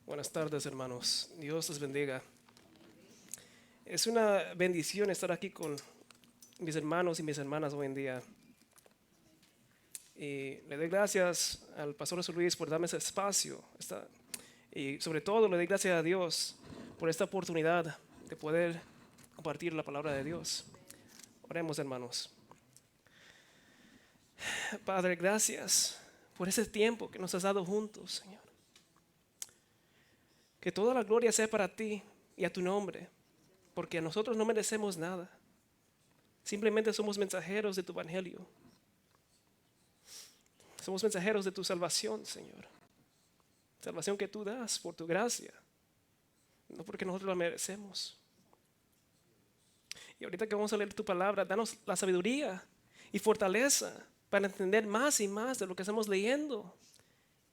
Buenas tardes, hermanos. Dios les bendiga. Es una bendición estar aquí con mis hermanos y mis hermanas hoy en día. Y le doy gracias al pastor José Luis por darme ese espacio. Y sobre todo le doy gracias a Dios por esta oportunidad de poder compartir la palabra de Dios. Oremos, hermanos. Padre, gracias por ese tiempo que nos has dado juntos, Señor. Que toda la gloria sea para ti y a tu nombre, porque nosotros no merecemos nada. Simplemente somos mensajeros de tu evangelio. Somos mensajeros de tu salvación, Señor. Salvación que tú das por tu gracia, no porque nosotros la merecemos. Y ahorita que vamos a leer tu palabra, danos la sabiduría y fortaleza para entender más y más de lo que estamos leyendo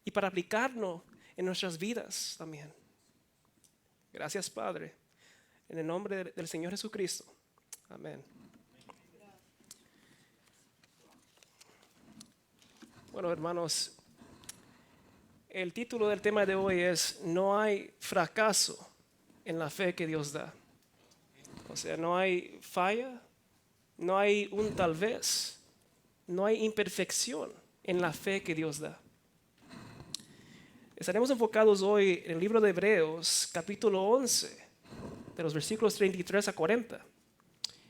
y para aplicarlo en nuestras vidas también. Gracias, Padre, en el nombre del Señor Jesucristo. Amén. Bueno, hermanos, el título del tema de hoy es No hay fracaso en la fe que Dios da. O sea, no hay falla, no hay un tal vez, no hay imperfección en la fe que Dios da. Estaremos enfocados hoy en el libro de Hebreos, capítulo 11, de los versículos 33 a 40.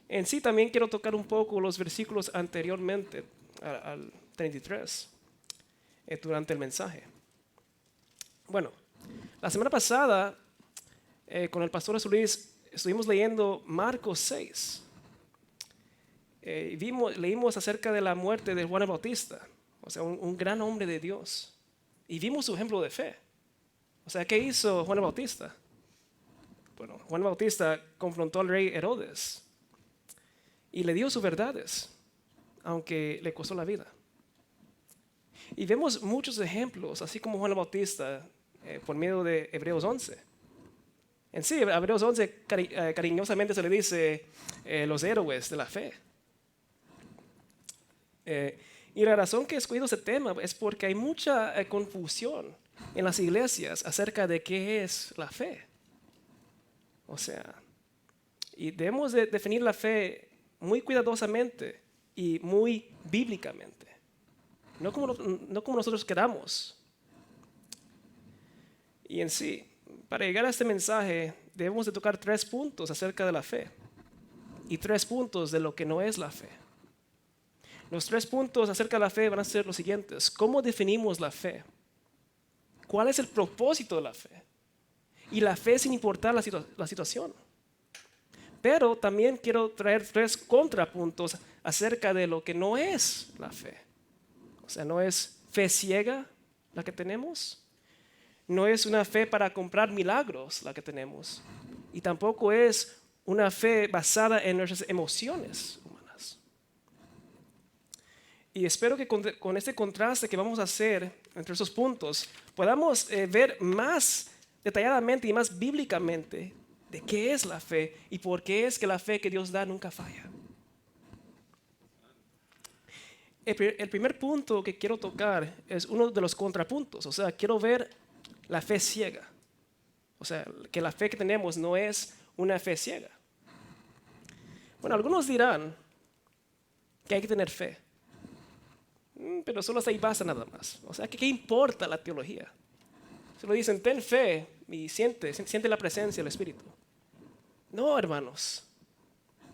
En sí también quiero tocar un poco los versículos anteriormente al 33 durante el mensaje. Bueno, la semana pasada con el pastor José Luis estuvimos leyendo Marcos 6. Leímos acerca de la muerte de Juan el Bautista, o sea, un gran hombre de Dios. Y vimos su ejemplo de fe. O sea, ¿qué hizo Juan el Bautista? Bueno, Juan el Bautista confrontó al rey Herodes y le dio sus verdades, aunque le costó la vida. Y vemos muchos ejemplos, así como Juan el Bautista, por medio de Hebreos 11. En sí, Hebreos 11 cariñosamente se le dice los héroes de la fe. Y la razón que he escogido ese tema es porque hay mucha confusión en las iglesias acerca de qué es la fe. O sea, y debemos de definir la fe muy cuidadosamente y muy bíblicamente. No como nosotros queramos. Y en sí, para llegar a este mensaje, debemos de tocar 3 puntos acerca de la fe y 3 puntos de lo que no es la fe. Los 3 puntos acerca de la fe van a ser los siguientes. ¿Cómo definimos la fe? ¿Cuál es el propósito de la fe? Y la fe sin importar la situación. Pero también quiero traer 3 contrapuntos acerca de lo que no es la fe. O sea, no es fe ciega la que tenemos. No es una fe para comprar milagros la que tenemos. Y tampoco es una fe basada en nuestras emociones humanas. Y espero que con este contraste que vamos a hacer entre esos puntos, podamos ver más detalladamente y más bíblicamente de qué es la fe y por qué es que la fe que Dios da nunca falla. El primer punto que quiero tocar es uno de los contrapuntos. O sea, quiero ver la fe ciega. O sea, que la fe que tenemos no es una fe ciega. Bueno, algunos dirán que hay que tener fe. Pero solo ahí basta nada más. O sea, ¿qué importa la teología? Solo dicen, ten fe y siente la presencia del Espíritu. No, hermanos.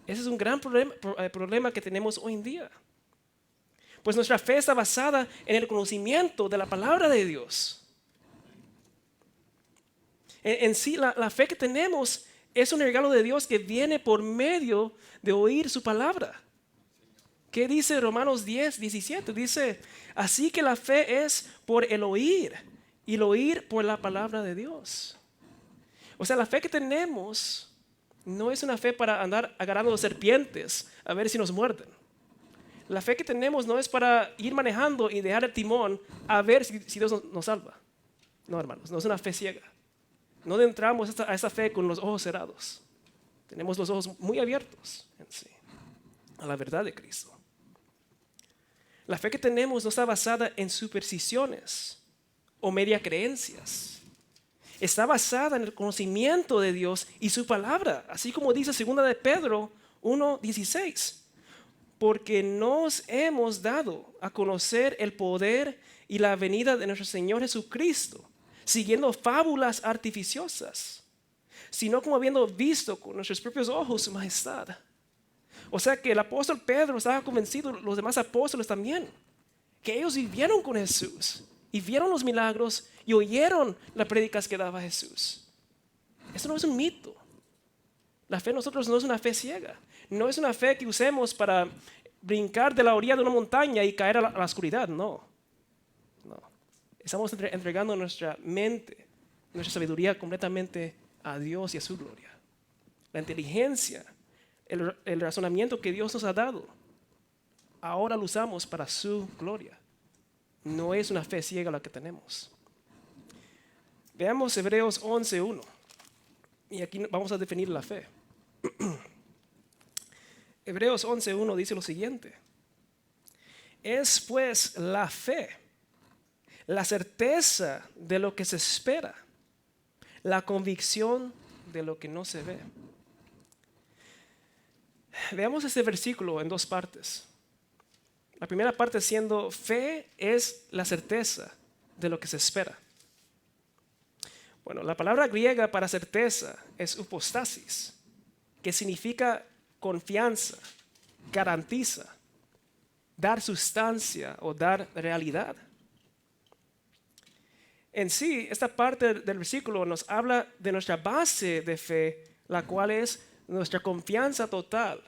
Ese es un gran problema que tenemos hoy en día. Pues nuestra fe está basada en el conocimiento de la palabra de Dios. En sí, la fe que tenemos es un regalo de Dios que viene por medio de oír su palabra. ¿Qué dice Romanos 10, 17? Dice, así que la fe es por el oír y el oír por la palabra de Dios. O sea, la fe que tenemos no es una fe para andar agarrando serpientes a ver si nos muerden. La fe que tenemos no es para ir manejando y dejar el timón a ver si Dios nos salva. No, hermanos, no es una fe ciega. No entramos a esa fe con los ojos cerrados. Tenemos los ojos muy abiertos en sí, a la verdad de Cristo. La fe que tenemos no está basada en supersticiones o media creencias. está basada en el conocimiento de Dios y su palabra, así como dice 2 de Pedro 1:16. Porque nos hemos dado a conocer el poder y la venida de nuestro Señor Jesucristo, siguiendo fábulas artificiosas, sino como habiendo visto con nuestros propios ojos su majestad. O sea que el apóstol Pedro estaba convencido, los demás apóstoles también, que ellos vivieron con Jesús y vieron los milagros y oyeron las prédicas que daba Jesús. Eso no es un mito. La fe de nosotros no es una fe ciega. No es una fe que usemos para brincar de la orilla de una montaña y caer a la oscuridad. No. Estamos entregando nuestra mente, nuestra sabiduría completamente a Dios y a su gloria. La inteligencia, el razonamiento que Dios nos ha dado, ahora lo usamos para su gloria. No es una fe ciega la que tenemos. Veamos Hebreos 11:1. Y aquí vamos a definir la fe. Hebreos 11:1 dice lo siguiente: es pues la fe, la certeza de lo que se espera, la convicción de lo que no se ve. Veamos este versículo en dos partes. La primera parte siendo: fe es la certeza de lo que se espera. Bueno, la palabra griega para certeza es hypostasis, que significa confianza, garantiza, dar sustancia o dar realidad. En sí, esta parte del versículo nos habla de nuestra base de fe, la cual es nuestra confianza total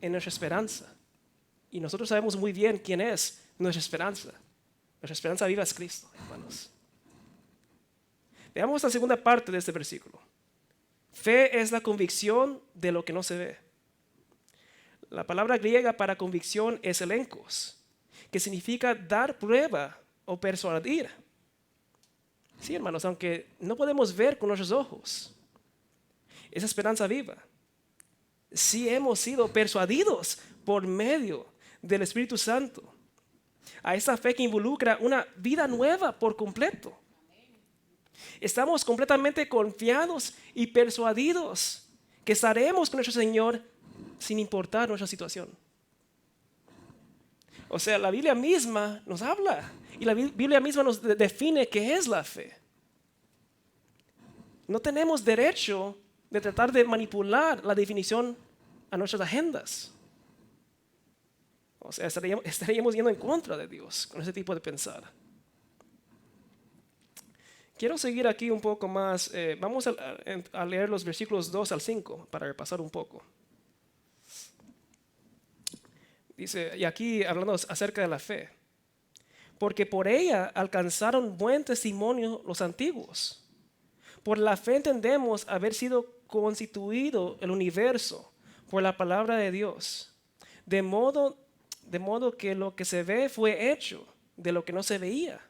en nuestra esperanza. Y nosotros sabemos muy bien quién es nuestra esperanza. Nuestra esperanza viva es Cristo, hermanos. Veamos la segunda parte de este versículo. Fe es la convicción de lo que no se ve. La palabra griega para convicción es elenkos, que significa dar prueba o persuadir. Sí, hermanos, aunque no podemos ver con nuestros ojos esa esperanza viva, sí hemos sido persuadidos por medio del Espíritu Santo a esa fe que involucra una vida nueva por completo. Estamos completamente confiados y persuadidos que estaremos con nuestro Señor sin importar nuestra situación. O sea, la Biblia misma nos habla y la Biblia misma nos define qué es la fe. No tenemos derecho de tratar de manipular la definición a nuestras agendas. O sea, estaríamos yendo en contra de Dios con ese tipo de pensar. Quiero seguir aquí un poco más. Vamos a leer los versículos 2 al 5 para repasar un poco. Dice, y aquí hablando acerca de la fe, porque por ella alcanzaron buen testimonio los antiguos. Por la fe entendemos haber sido constituido el universo por la palabra de Dios, de modo que lo que se ve fue hecho de lo que no se veía.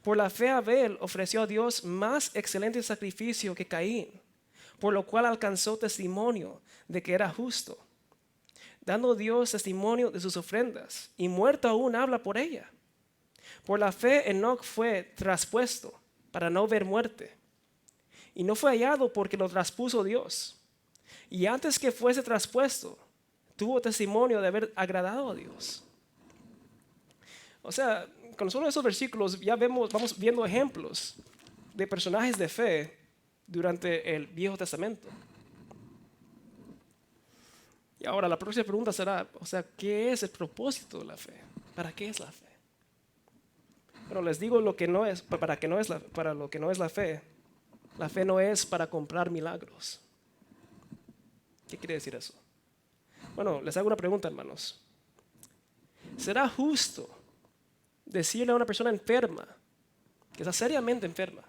Por la fe Abel ofreció a Dios más excelente sacrificio que Caín, por lo cual alcanzó testimonio de que era justo, dando Dios testimonio de sus ofrendas, y muerto aún habla por ella. Por la fe Enoc fue traspuesto para no ver muerte, y no fue hallado porque lo traspuso Dios. Y antes que fuese traspuesto, tuvo testimonio de haber agradado a Dios. O sea, con solo esos versículos ya vamos viendo ejemplos de personajes de fe durante el Viejo Testamento. Y ahora la próxima pregunta será, o sea, ¿qué es el propósito de la fe? ¿Para qué es la fe? Bueno, les digo lo que no es, para lo que no es la fe. La fe no es para comprar milagros. ¿Qué quiere decir eso? Bueno, les hago una pregunta, hermanos. ¿Será justo decirle a una persona enferma, que está seriamente enferma,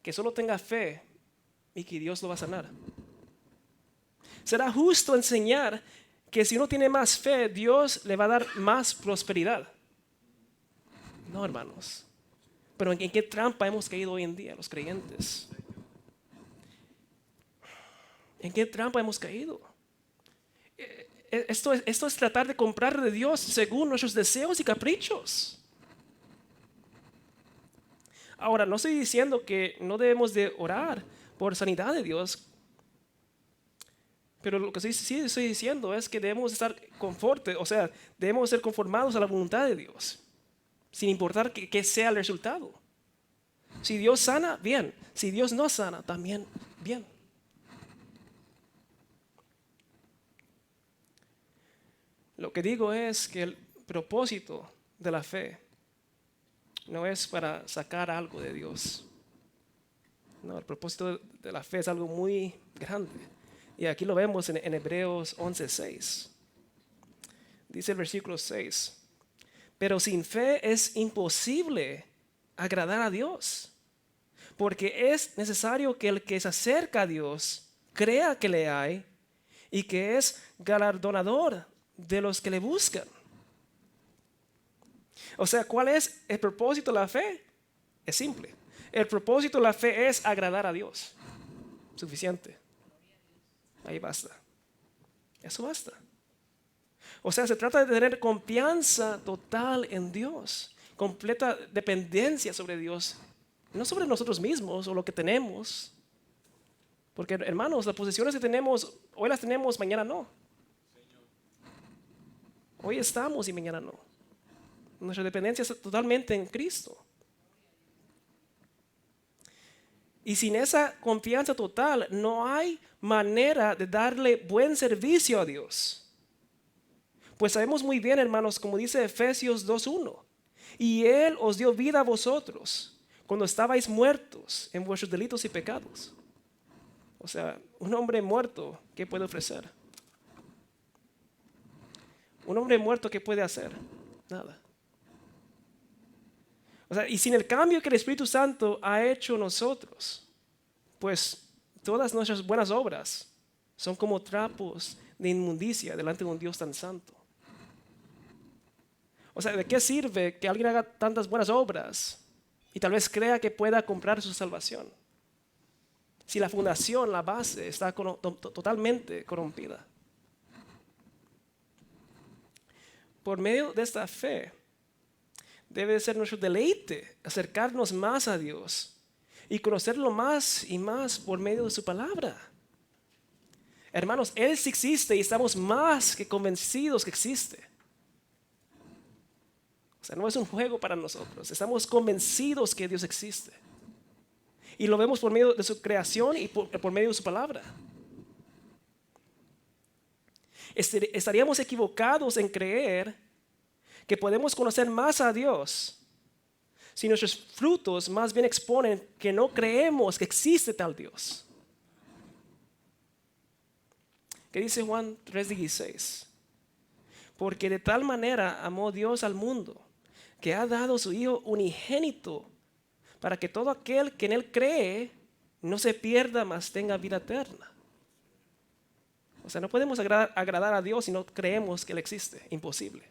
que solo tenga fe y que Dios lo va a sanar? ¿Será justo enseñar que si uno tiene más fe, Dios le va a dar más prosperidad? No, hermanos. Pero ¿en qué trampa hemos caído hoy en día los creyentes? ¿En qué trampa hemos caído? Esto es tratar de comprar de Dios según nuestros deseos y caprichos. Ahora, no estoy diciendo que no debemos de orar por sanidad de Dios, pero lo que sí estoy diciendo es que debemos estar confortes, o sea, debemos ser conformados a la voluntad de Dios, sin importar que sea el resultado. Si Dios sana, bien. Si Dios no sana, también bien. Lo que digo es que el propósito de la fe no es para sacar algo de Dios. No, el propósito de la fe es algo muy grande. Y aquí lo vemos en Hebreos 11:6. Dice el versículo 6. Pero sin fe es imposible agradar a Dios. Porque es necesario que el que se acerca a Dios crea que le hay y que es galardonador de los que le buscan. O sea, ¿cuál es el propósito de la fe? Es simple. El propósito de la fe es agradar a Dios. Suficiente. Ahí basta. Eso basta. O sea, se trata de tener confianza total en Dios, completa dependencia sobre Dios, no sobre nosotros mismos o lo que tenemos. Porque, hermanos, las posesiones que tenemos, hoy las tenemos, mañana no. Hoy estamos y mañana no. Nuestra dependencia es totalmente en Cristo. Y sin esa confianza total, no hay manera de darle buen servicio a Dios. Pues sabemos muy bien, hermanos, como dice Efesios 2:1, y Él os dio vida a vosotros cuando estabais muertos en vuestros delitos y pecados. O sea, un hombre muerto, ¿qué puede ofrecer? Un hombre muerto, ¿qué puede hacer? Nada. O sea, y sin el cambio que el Espíritu Santo ha hecho nosotros, pues todas nuestras buenas obras son como trapos de inmundicia delante de un Dios tan santo. O sea, ¿de qué sirve que alguien haga tantas buenas obras y tal vez crea que pueda comprar su salvación si la fundación, la base, está totalmente corrompida? Por medio de esta fe, debe ser nuestro deleite acercarnos más a Dios y conocerlo más y más por medio de su palabra. Hermanos, Él sí existe y estamos más que convencidos que existe. O sea, no es un juego para nosotros. Estamos convencidos que Dios existe. Y lo vemos por medio de su creación y por medio de su palabra. Estaríamos equivocados en creer que podemos conocer más a Dios si nuestros frutos más bien exponen que no creemos que existe tal Dios. ¿Qué dice Juan 3:16? Porque de tal manera amó Dios al mundo que ha dado su Hijo unigénito para que todo aquel que en Él cree no se pierda, mas tenga vida eterna. O sea, no podemos agradar a Dios si no creemos que Él existe. Imposible.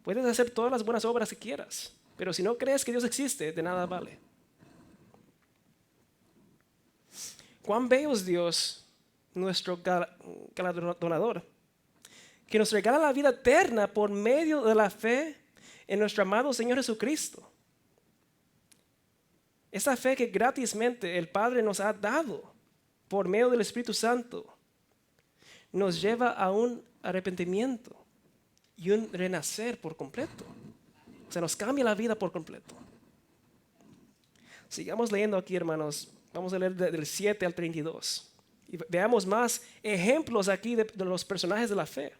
Puedes hacer todas las buenas obras que quieras, pero si no crees que Dios existe, de nada vale. Cuán bello es Dios, nuestro galardonador, que nos regala la vida eterna por medio de la fe en nuestro amado Señor Jesucristo. Esa fe que gratismente el Padre nos ha dado por medio del Espíritu Santo nos lleva a un arrepentimiento y un renacer por completo. O sea, nos cambia la vida por completo. Sigamos leyendo aquí, hermanos. Vamos a leer del 7 al 32. Y veamos más ejemplos aquí de los personajes de la fe.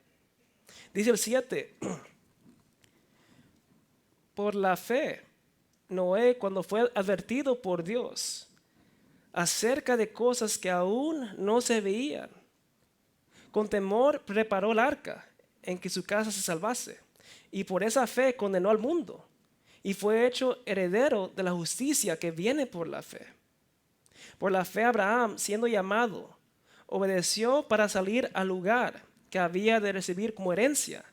Dice el 7. Por la fe, Noé, cuando fue advertido por Dios acerca de cosas que aún no se veían, con temor preparó el arca en que su casa se salvase, y por esa fe condenó al mundo, y fue hecho heredero de la justicia que viene por la fe. Por la fe Abraham, siendo llamado, obedeció para salir al lugar que había de recibir como herencia,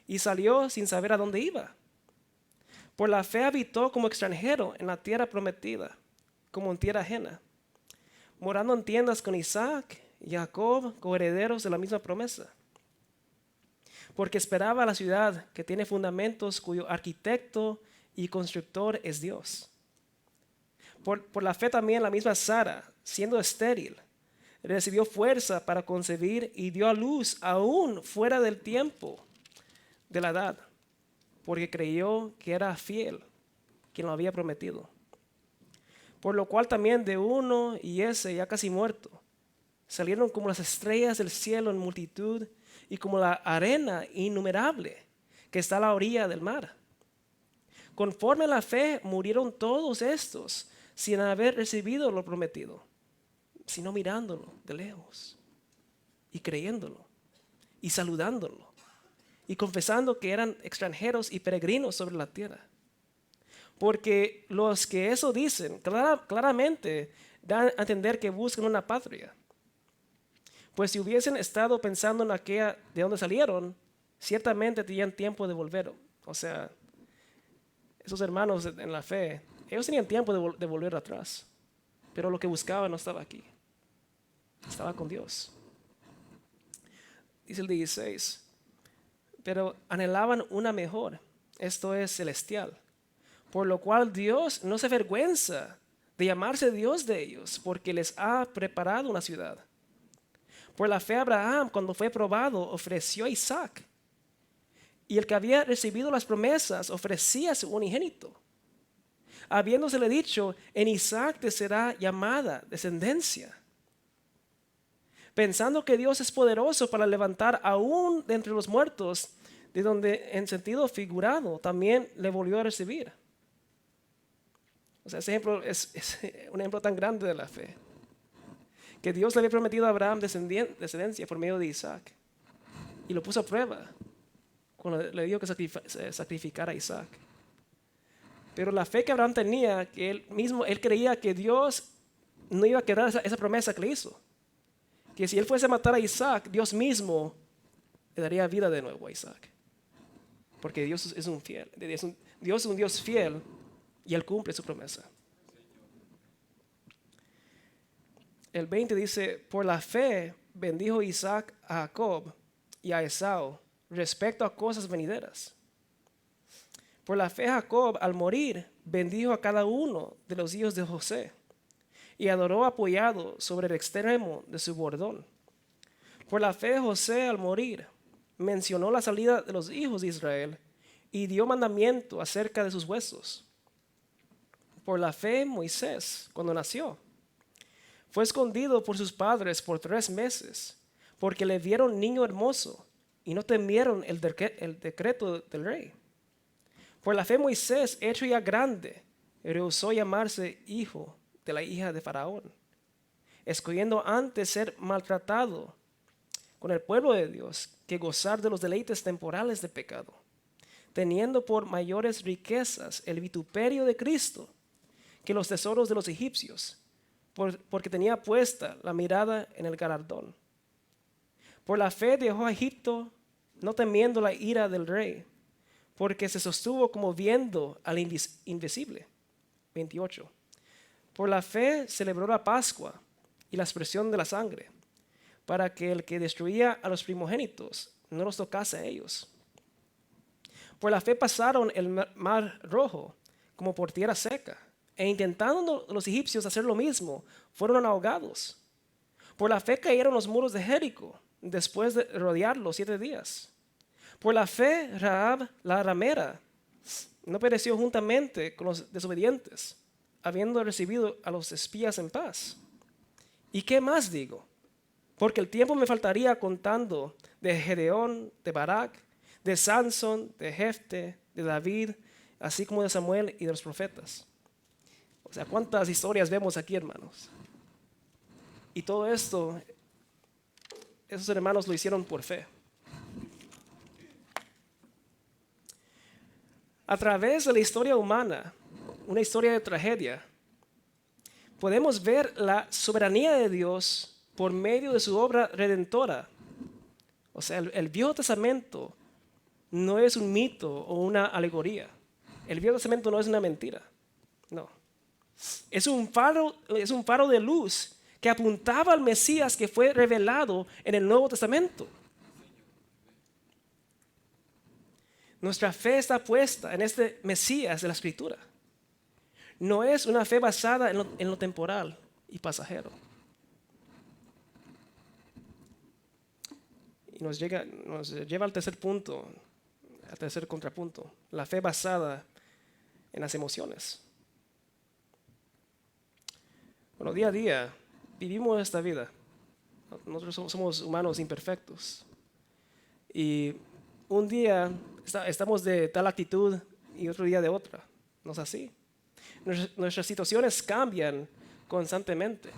y salió sin saber a dónde iba. Por la fe habitó como extranjero en la tierra prometida, como en tierra ajena, morando en tiendas con Isaac y Jacob, coherederos de la misma promesa. Porque esperaba la ciudad que tiene fundamentos, cuyo arquitecto y constructor es Dios. Por la fe también la misma Sara, siendo estéril, recibió fuerza para concebir y dio a luz aún fuera del tiempo de la edad, porque creyó que era fiel quien lo había prometido. Por lo cual también de uno y ese ya casi muerto, salieron como las estrellas del cielo en multitud y como la arena innumerable que está a la orilla del mar. Conforme a la fe murieron todos estos sin haber recibido lo prometido, sino mirándolo de lejos y creyéndolo y saludándolo y confesando que eran extranjeros y peregrinos sobre la tierra. Porque los que eso dicen claramente dan a entender que buscan una patria. Pues si hubiesen estado pensando en aquella de donde salieron, ciertamente tenían tiempo de volver. O sea, esos hermanos en la fe, ellos tenían tiempo de volver atrás. Pero lo que buscaban no estaba aquí. Estaba con Dios. Dice el 16. Pero anhelaban una mejor, esto es celestial. Por lo cual Dios no se avergüenza de llamarse Dios de ellos, porque les ha preparado una ciudad. Por la fe Abraham, cuando fue probado, ofreció a Isaac. Y el que había recibido las promesas ofrecía a su unigénito, habiéndosele dicho, en Isaac te será llamada descendencia. Pensando que Dios es poderoso para levantar aún de entre los muertos, de donde en sentido figurado también le volvió a recibir. O sea, ese ejemplo es un ejemplo tan grande de la fe. Que Dios le había prometido a Abraham descendencia por medio de Isaac. Y lo puso a prueba cuando le dijo que sacrificara a Isaac. Pero la fe que Abraham tenía, que él creía que Dios no iba a quebrar esa promesa que le hizo. Que si él fuese a matar a Isaac, Dios mismo le daría vida de nuevo a Isaac. Porque Dios es un fiel. Dios es un Dios fiel y él cumple su promesa. El 20 dice, por la fe bendijo Isaac a Jacob y a Esau respecto a cosas venideras. Por la fe Jacob al morir bendijo a cada uno de los hijos de José y adoró apoyado sobre el extremo de su bordón. Por la fe José al morir mencionó la salida de los hijos de Israel y dio mandamiento acerca de sus huesos. Por la fe Moisés, cuando nació, fue escondido por sus padres por 3 meses, porque le vieron niño hermoso y no temieron el decreto del rey. Por la fe Moisés, hecho ya grande, rehusó llamarse hijo de la hija de Faraón, escogiendo antes ser maltratado con el pueblo de Dios que gozar de los deleites temporales de pecado, teniendo por mayores riquezas el vituperio de Cristo que los tesoros de los egipcios, porque tenía puesta la mirada en el galardón. Por la fe dejó a Egipto, no temiendo la ira del rey, porque se sostuvo como viendo al invisible. 28. Por la fe celebró la Pascua y la expresión de la sangre, para que el que destruía a los primogénitos no los tocase a ellos. Por la fe pasaron el mar rojo como por tierra seca, e intentando los egipcios hacer lo mismo, fueron ahogados. Por la fe cayeron los muros de Jericó, después de rodearlos 7 días. Por la fe Rahab la ramera no pereció juntamente con los desobedientes, habiendo recibido a los espías en paz. ¿Y qué más digo? Porque el tiempo me faltaría contando de Gedeón, de Barak, de Sansón, de Jefte, de David, así como de Samuel y de los profetas. O sea, ¿cuántas historias vemos aquí, hermanos? Y todo esto, esos hermanos lo hicieron por fe. A través de la historia humana, una historia de tragedia, podemos ver la soberanía de Dios por medio de su obra redentora. O sea, el Viejo Testamento no es un mito o una alegoría. El Viejo Testamento no es una mentira. No. Es un faro de luz que apuntaba al Mesías que fue revelado en el Nuevo Testamento. Nuestra fe está puesta en este Mesías de la Escritura. no es una fe basada en lo temporal y pasajero. Y nos lleva al tercer punto, al tercer contrapunto, la fe basada en las emociones. Bueno, día a día vivimos esta vida. Nosotros somos humanos imperfectos. Y un día estamos de tal actitud y otro día de otra. ¿No es así? Nuestras situaciones cambian constantemente.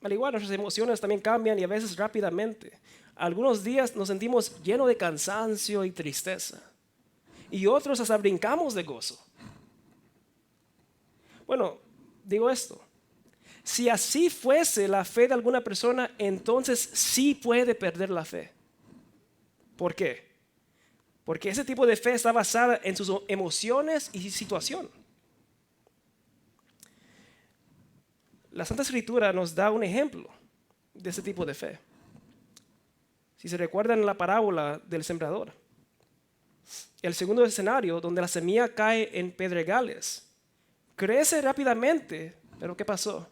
Al igual, nuestras emociones también cambian y a veces rápidamente. Algunos días nos sentimos llenos de cansancio y tristeza. Y otros hasta brincamos de gozo. Bueno, digo esto. Si así fuese la fe de alguna persona, entonces sí puede perder la fe. ¿Por qué? Porque ese tipo de fe está basada en sus emociones y situación. La Santa Escritura nos da un ejemplo de ese tipo de fe. Si se recuerdan la parábola del sembrador, el segundo escenario donde la semilla cae en pedregales, crece rápidamente, pero ¿qué pasó?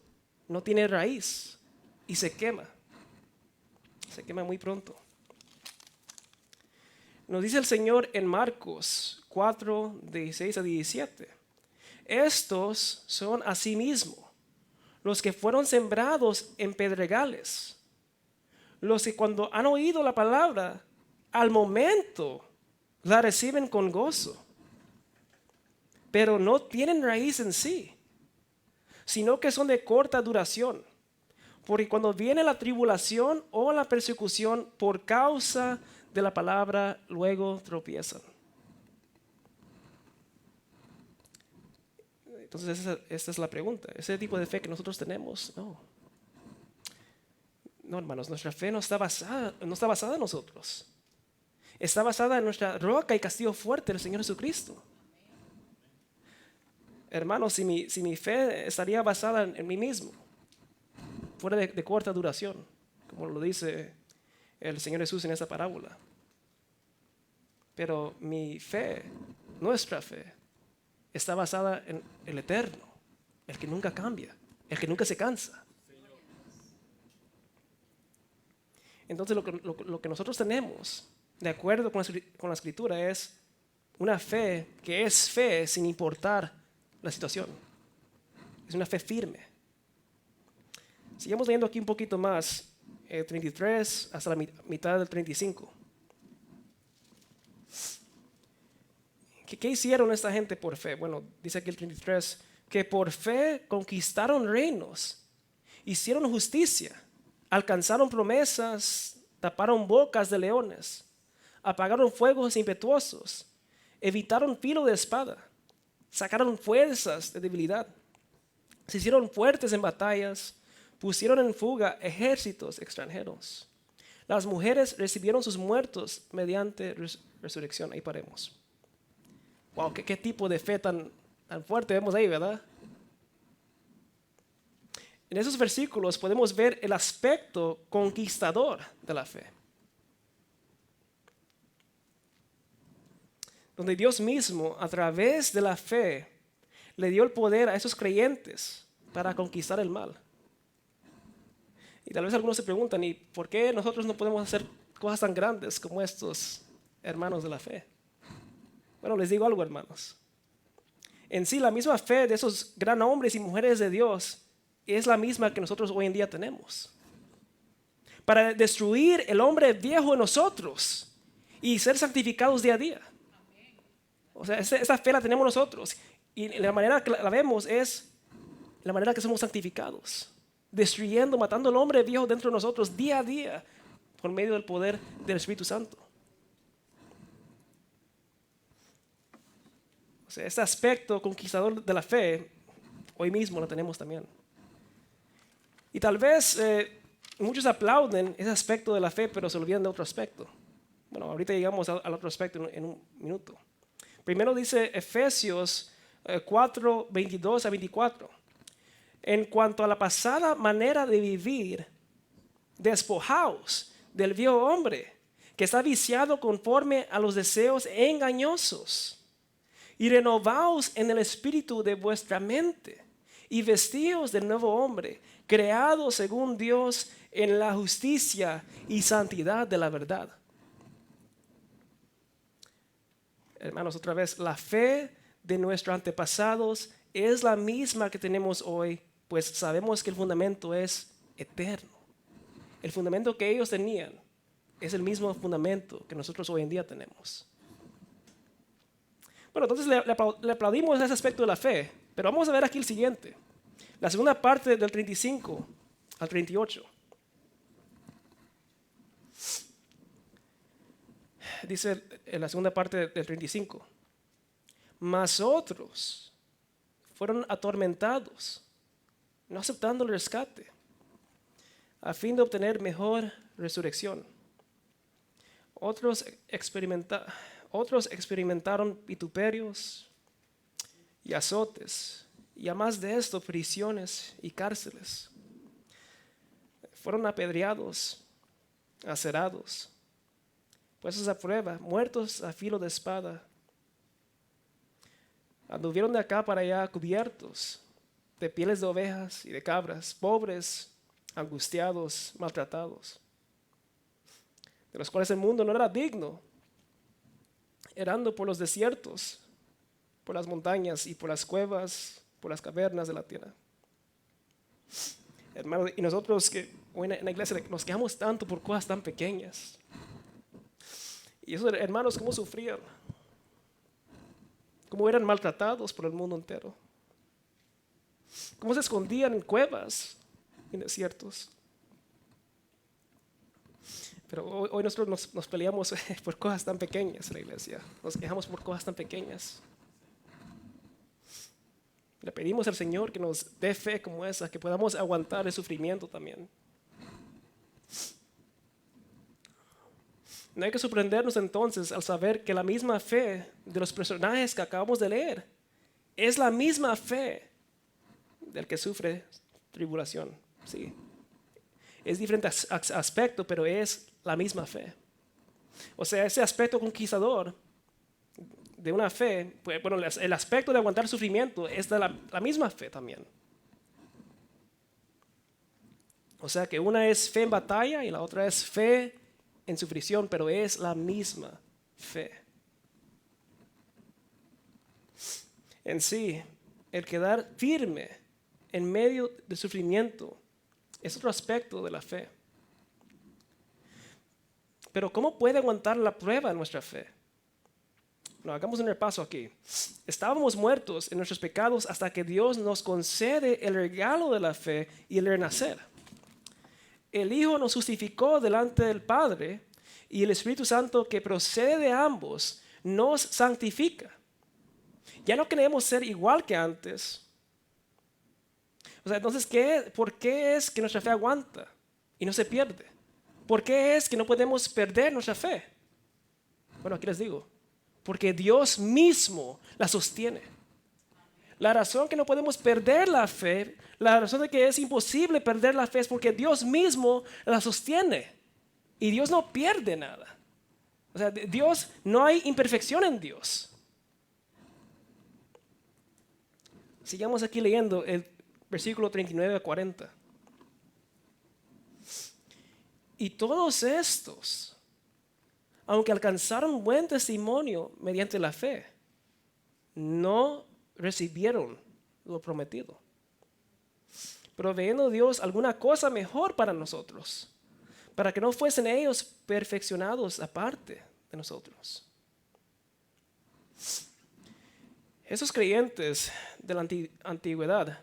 No tiene raíz y se quema. Se quema muy pronto. Nos dice el Señor en Marcos 4, 16 a 17. Estos son asimismo los que fueron sembrados en pedregales, los que cuando han oído la palabra, al momento la reciben con gozo, pero no tienen raíz en sí, sino que son de corta duración, porque cuando viene la tribulación o la persecución por causa de la palabra, luego tropiezan. Entonces esta es la pregunta. ¿Ese tipo de fe que nosotros tenemos? No. No, hermanos, nuestra fe no está basada en nosotros. Está basada en nuestra roca y castillo fuerte, el Señor Jesucristo. Hermanos, si mi fe estaría basada en mí mismo, fuera de corta duración, como lo dice el Señor Jesús en esa parábola. Pero mi fe, nuestra fe, está basada en el eterno, el que nunca cambia, el que nunca se cansa. Entonces lo que nosotros tenemos, de acuerdo con la Escritura, es una fe que es fe sin importar la situación. Es una fe firme. Sigamos leyendo aquí un poquito más, 33 hasta la mitad del 35. ¿Qué hicieron esta gente por fe? Bueno, dice aquí el 33, que por fe conquistaron reinos, hicieron justicia, alcanzaron promesas, taparon bocas de leones, apagaron fuegos impetuosos, evitaron filo de espada, sacaron fuerzas de debilidad, se hicieron fuertes en batallas, pusieron en fuga ejércitos extranjeros. Las mujeres recibieron sus muertos mediante resurrección. Ahí paremos. Wow, qué tipo de fe tan fuerte vemos ahí, ¿verdad? En esos versículos podemos ver el aspecto conquistador de la fe. Donde Dios mismo, a través de la fe, le dio el poder a esos creyentes para conquistar el mal. Y tal vez algunos se preguntan, ¿y por qué nosotros no podemos hacer cosas tan grandes como estos hermanos de la fe? Bueno, les digo algo, hermanos. En sí, la misma fe de esos gran hombres y mujeres de Dios es la misma que nosotros hoy en día tenemos. Para destruir el hombre viejo en nosotros y ser santificados día a día. O sea, esa fe la tenemos nosotros. Y la manera que la vemos es la manera que somos santificados. Destruyendo, matando al hombre viejo dentro de nosotros día a día por medio del poder del Espíritu Santo. O sea, este aspecto conquistador de la fe, hoy mismo lo tenemos también. Y tal vez muchos aplauden ese aspecto de la fe, pero se olvidan de otro aspecto. Bueno, ahorita llegamos al otro aspecto en un minuto. Primero dice Efesios 4, 22 a 24. En cuanto a la pasada manera de vivir, despojaos del viejo hombre, que está viciado conforme a los deseos engañosos, y renovaos en el espíritu de vuestra mente, y vestíos del nuevo hombre, creado según Dios en la justicia y santidad de la verdad. Hermanos, otra vez, la fe de nuestros antepasados es la misma que tenemos hoy, pues sabemos que el fundamento es eterno. El fundamento que ellos tenían es el mismo fundamento que nosotros hoy en día tenemos. Bueno, entonces le aplaudimos ese aspecto de la fe, pero vamos a ver aquí el siguiente. La segunda parte del 35 al 38. Dice en la segunda parte del 35. Mas otros fueron atormentados, no aceptando el rescate, a fin de obtener mejor resurrección. Otros experimentaron vituperios y azotes, y además de esto, prisiones y cárceles. Fueron apedreados, acerados, puestos a prueba, muertos a filo de espada. Anduvieron de acá para allá cubiertos de pieles de ovejas y de cabras, pobres, angustiados, maltratados, de los cuales el mundo no era digno, errando por los desiertos, por las montañas y por las cuevas, por las cavernas de la tierra. Hermanos, y nosotros que hoy en la iglesia nos quejamos tanto por cosas tan pequeñas. Y esos hermanos, ¿cómo sufrían? ¿Cómo eran maltratados por el mundo entero? ¿Cómo se escondían en cuevas, en desiertos? Pero hoy nosotros nos peleamos por cosas tan pequeñas en la iglesia. Nos quejamos por cosas tan pequeñas. Le pedimos al Señor que nos dé fe como esa, que podamos aguantar el sufrimiento también. No hay que sorprendernos entonces al saber que la misma fe de los personajes que acabamos de leer es la misma fe del que sufre tribulación. Sí. Es diferente aspecto, pero es la misma fe. O sea, ese aspecto conquistador de una fe, pues, bueno, el aspecto de aguantar sufrimiento es de la misma fe también. O sea que una es fe en batalla y la otra es fe en sufrición, pero es la misma fe. En sí, el quedar firme en medio del sufrimiento es otro aspecto de la fe. Pero ¿cómo puede aguantar la prueba de nuestra fe? No, hagamos un repaso aquí. Estábamos muertos en nuestros pecados hasta que Dios nos concede el regalo de la fe y el renacer. El Hijo nos justificó delante del Padre y el Espíritu Santo que procede de ambos nos santifica. Ya no queremos ser igual que antes. O sea, entonces, ¿por qué es que nuestra fe aguanta y no se pierde? ¿Por qué es que no podemos perder nuestra fe? Bueno, aquí les digo, porque Dios mismo la sostiene. La razón que no podemos perder la fe, la razón de que es imposible perder la fe es porque Dios mismo la sostiene. Y Dios no pierde nada. O sea, Dios, no hay imperfección en Dios. Sigamos aquí leyendo el versículo 39 a 40. Y todos estos, aunque alcanzaron buen testimonio mediante la fe, no recibieron lo prometido, proveyendo Dios alguna cosa mejor para nosotros, para que no fuesen ellos perfeccionados aparte de nosotros. Esos creyentes de la antigüedad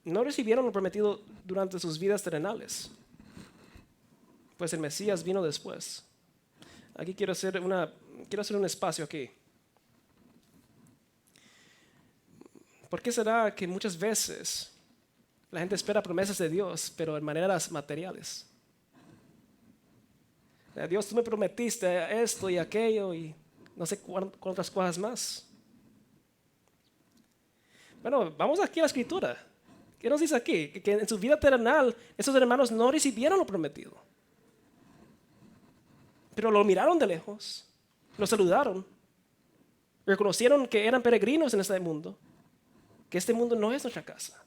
no recibieron lo prometido durante sus vidas terrenales, pues el Mesías vino después. Aquí quiero hacer un espacio aquí. ¿Por qué será que muchas veces la gente espera promesas de Dios, pero en maneras materiales? Dios, tú me prometiste esto y aquello y no sé cuántas cosas más. Bueno, vamos aquí a la Escritura. ¿Qué nos dice aquí? Que en su vida terrenal esos hermanos no recibieron lo prometido. Pero lo miraron de lejos, lo saludaron, Reconocieron que eran peregrinos en este mundo, que este mundo no es nuestra casa.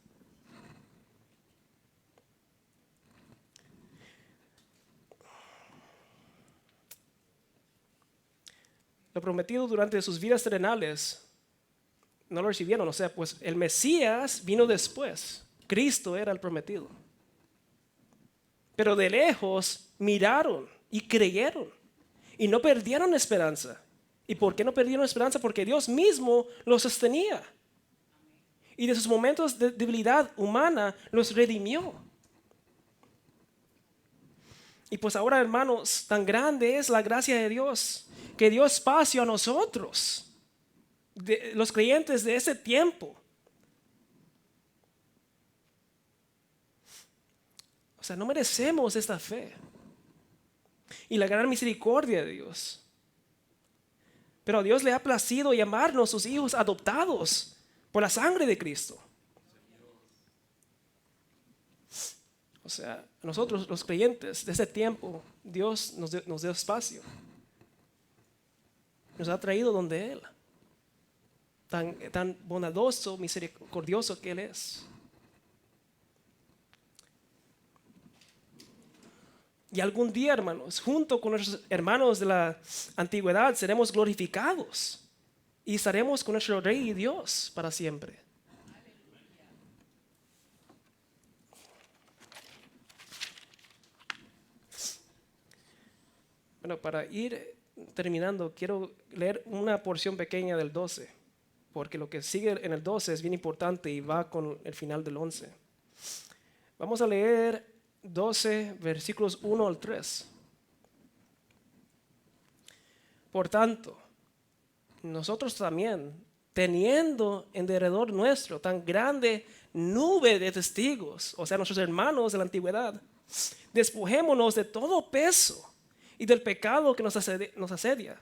Lo prometido durante sus vidas terrenales no lo recibieron. O sea, pues el Mesías vino después. Cristo era el prometido. Pero de lejos miraron y creyeron y no perdieron esperanza. ¿Y por qué no perdieron esperanza? Porque Dios mismo los sostenía. Y de sus momentos de debilidad humana los redimió. Y pues ahora, hermanos, tan grande es la gracia de Dios que dio espacio a nosotros, los creyentes de ese tiempo. O sea, no merecemos esta fe y la gran misericordia de Dios. Pero a Dios le ha placido llamarnos sus hijos adoptados por la sangre de Cristo. O sea, nosotros los creyentes de ese tiempo, Dios nos dio espacio. Nos ha traído donde Él. Tan bondadoso, misericordioso que Él es. Y algún día, hermanos, junto con nuestros hermanos de la antigüedad, seremos glorificados y estaremos con nuestro Rey y Dios para siempre. Bueno, para ir terminando, quiero leer una porción pequeña del 12, porque lo que sigue en el 12 es bien importante y va con el final del 11. Vamos a leer 12, versículos 1 al 3. Por tanto, nosotros también, teniendo en derredor nuestro tan grande nube de testigos, o sea, nuestros hermanos de la antigüedad, despojémonos de todo peso y del pecado que nos asedia,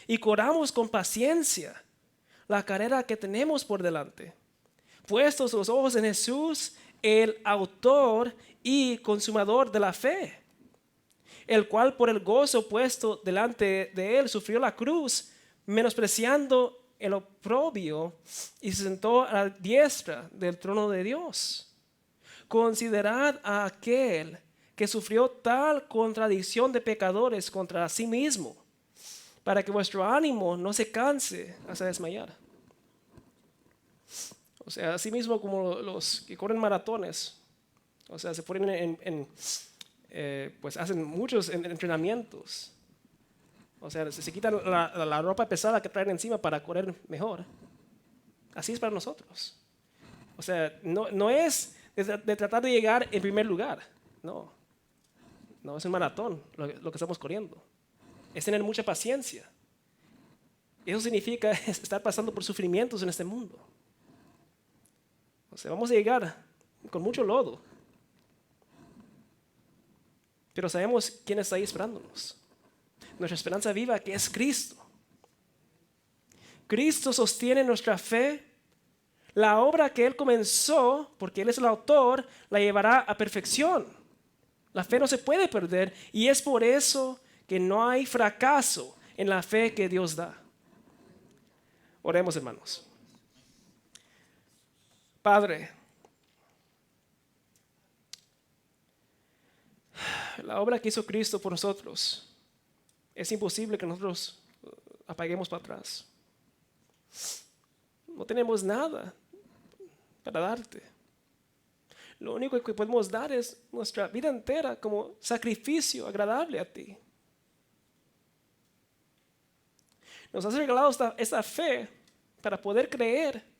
y corramos con paciencia la carrera que tenemos por delante, puestos los ojos en Jesús, el autor y consumador de la fe, el cual por el gozo puesto delante de él sufrió la cruz, menospreciando el oprobio, y se sentó a la diestra del trono de Dios. Considerad a aquel que sufrió tal contradicción de pecadores contra sí mismo, para que vuestro ánimo no se canse hasta desmayar. O sea, así mismo como los que corren maratones, o sea, se ponen pues hacen muchos entrenamientos. O sea, se quitan la ropa pesada que traen encima para correr mejor. Así es para nosotros. O sea, no es de tratar de llegar en primer lugar. No es un maratón lo que estamos corriendo. Es tener mucha paciencia. Eso significa estar pasando por sufrimientos en este mundo. O sea, vamos a llegar con mucho lodo. Pero sabemos quién está ahí esperándonos. Nuestra esperanza viva, que es Cristo. Cristo sostiene nuestra fe. La obra que Él comenzó, porque Él es el autor, la llevará a perfección. La fe no se puede perder y es por eso que no hay fracaso en la fe que Dios da. Oremos, hermanos. Padre, la obra que hizo Cristo por nosotros, es imposible que nosotros apaguemos para atrás. No tenemos nada para darte. Lo único que podemos dar es nuestra vida entera como sacrificio agradable a ti. Nos has regalado esta fe para poder creer.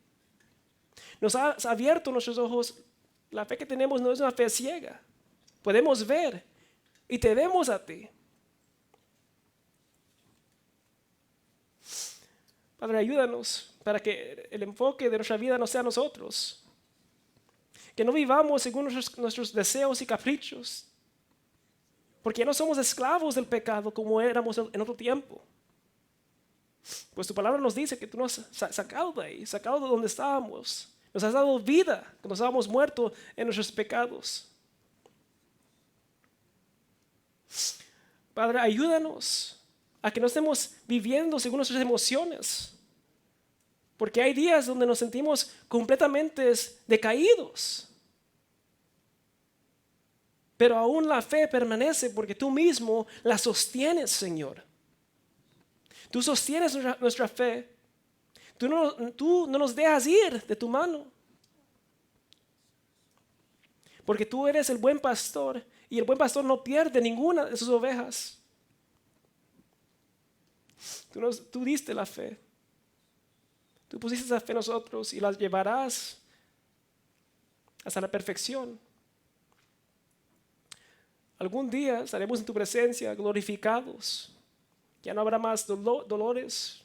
Nos has abierto nuestros ojos. La fe que tenemos no es una fe ciega. Podemos ver y te vemos a ti. Padre, ayúdanos para que el enfoque de nuestra vida no sea nosotros. Que no vivamos según nuestros deseos y caprichos. Porque ya no somos esclavos del pecado como éramos en otro tiempo. Pues tu palabra nos dice que tú nos has sacado de ahí, sacado de donde estábamos. Nos has dado vida cuando estábamos muertos en nuestros pecados. Padre, ayúdanos a que no estemos viviendo según nuestras emociones, Porque hay días donde nos sentimos completamente decaídos. Pero aún la fe permanece porque tú mismo la sostienes, Señor. Tú sostienes nuestra fe. Tú no nos dejas ir de tu mano. Porque tú eres el buen pastor y el buen pastor no pierde ninguna de sus ovejas. Tú diste la fe. Tú pusiste esa fe en nosotros y las llevarás hasta la perfección. Algún día estaremos en tu presencia glorificados. Ya no habrá más dolores.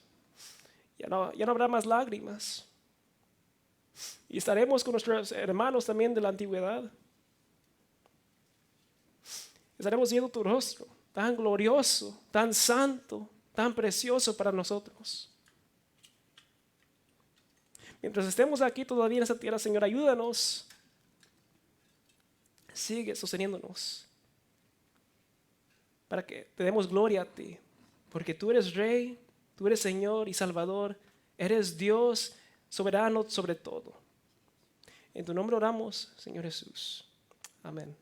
Ya no habrá más lágrimas. Y estaremos con nuestros hermanos también de la antigüedad. Estaremos viendo tu rostro, tan glorioso, tan santo, tan precioso para nosotros. Mientras estemos aquí todavía en esta tierra, Señor, ayúdanos. Sigue sosteniéndonos para que te demos gloria a ti. Porque tú eres Rey, tú eres Señor y Salvador. Eres Dios soberano sobre todo. En tu nombre oramos, Señor Jesús. Amén.